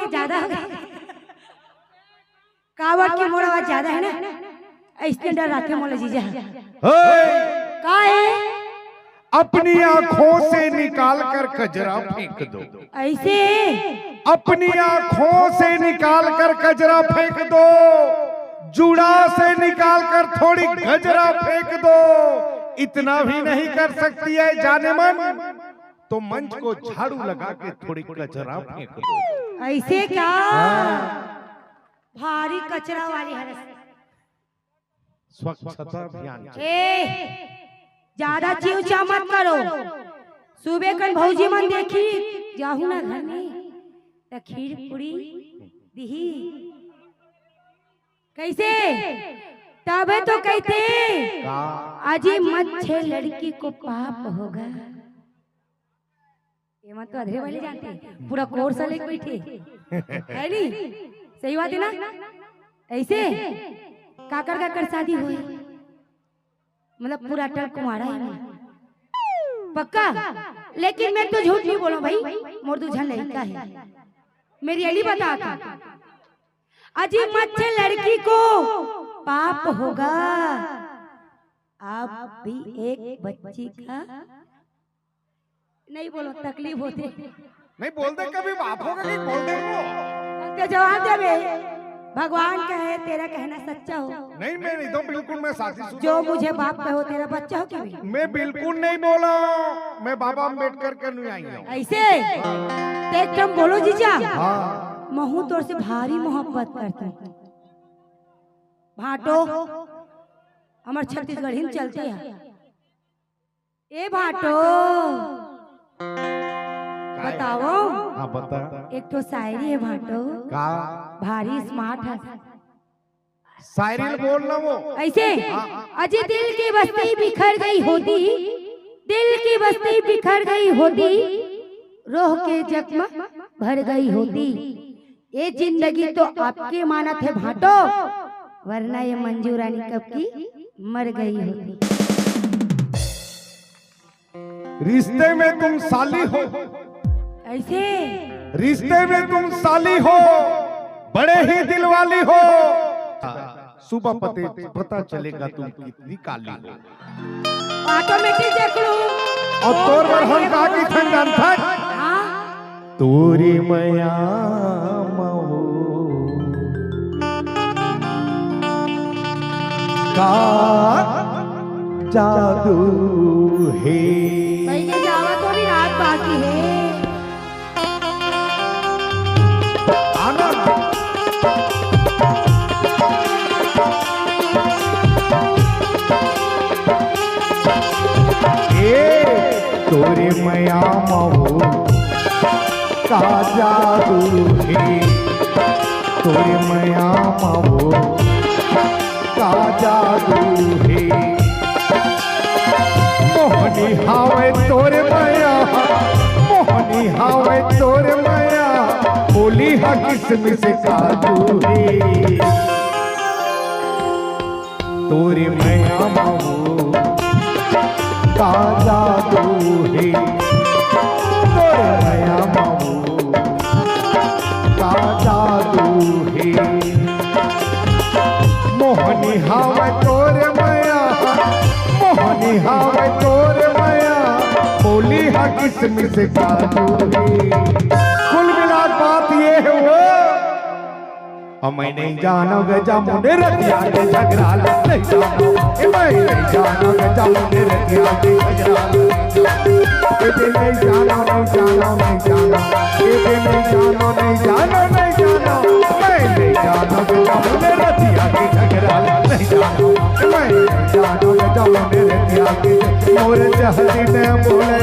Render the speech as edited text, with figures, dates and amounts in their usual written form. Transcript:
गए, ज्यादा हो गए। कावड़ की मोड़ आवाज ज्यादा है ना, इसने डर रखे मोला जीजा। का है? अपनी आंखों से निकाल कर कजरा फेंक दो। ऐसे अपनी आंखों से निकाल कर कजरा फेंक दो, जुड़ा से निकाल कर थोड़ी गजरा फेंक दो। इतना भी नहीं कर सकती है जाने मन, तो मंच को झाड़ू लगा के थोड़ी कचरा फेंक दो। ऐसे क्या? भारी कचरा वाली हरस। स्वच्छता अभियान। ज्यादा चिवचा मत करो। सुबह कल भौजी मन देखी जाहू ना घर में, तो खीर पूरी दिही कैसे, तबे तो कहते अजी मच्छे लड़की को पाप होगा। ये मत तो अधरे वाले जानते, पूरा कोर्स लेके बैठे है नी, सही बात है ना। ऐसे काकर काकर शादी हुई, मतलब पूरा अटल कुमारा है पक्का। लेकिन मैं तो झूठ नहीं बोला भाई, मोर तू झन लड़का है, मेरी अली बता था अजी मच्छे लड़की को पाप होगा। आप भी एक बच्ची का नहीं बोलो, तकलीफ होती नहीं बोलते कभी बाप होगा कि बोल दे वो। जवाब दे बे, भगवान का है, तेरा कहना सच्चा हो। नहीं मैं नहीं तो बिल्कुल मैं साथी जो मुझे बाप कहो तेरा बच्चा हो क्या? मैं बिल्कुल नहीं बोला, मैं बाबा अम्बेडकर के नहीं आई हूँ। ऐसे एक तुम बोलो जीजा। हाँ। महू तोर से भारी मोहब्बत करता है। भाटो हमारे छत्तीसगढ़ में चलते हैं। ए भाटो बताओ। हाँ बता। एक तो शायरी है भाटो का भारी स्मार्ट है। शायरी बोलना वो ऐसे अजय दिल की बस्ती बिखर गई होती, दिल की बस्ती बिखर गई होती, रोह के जख्म भर गई होती। ये जिंदगी तो आपके मानत है भाटो, वरना ये मंजू रानी कब की मर गई होती। रिश्ते में तुम साली हो, ऐसे रिश्ते में तुम साली हो, बड़े ही दिल वाली हो। सुबह पता चलेगा तुम कितनी काली हो। ऑटोमेटिक देख लो। और तोर पर हम कहा कि ठंडन था तोरी मया महो का जादू है। पहले जावा तो भी रात बाकी है। तोरे मया महो का जादू है, तोरे मया महो का जादू है। मोहनी हावे तोरे मया, मोहनी हावे तोरे मया, बोली हा किसमिस काजू है। तोरे मया महो का जादू है, तोरे मया महो का जादू है। मोहनी हावे तोरे मया, मोहनी हावे तोरे मया, बोली हा किसमिस काजू है। कुल मिला बात ये है वो, मैं नहीं जानो गजा मुंडे रतिया के झगड़ा नहीं जानो, मैं नहीं जानो गजा मुंडे रतिया के झगड़ा नहीं जानो, नहीं जानो नहीं जानो, ये नहीं जानो नहीं जानो नहीं जानो, मैं नहीं जानो गजा मुंडे रतिया के झगड़ा नहीं जानो, मैं नहीं जानो गजा मुंडे रतिया के। मोर चहली ने बोले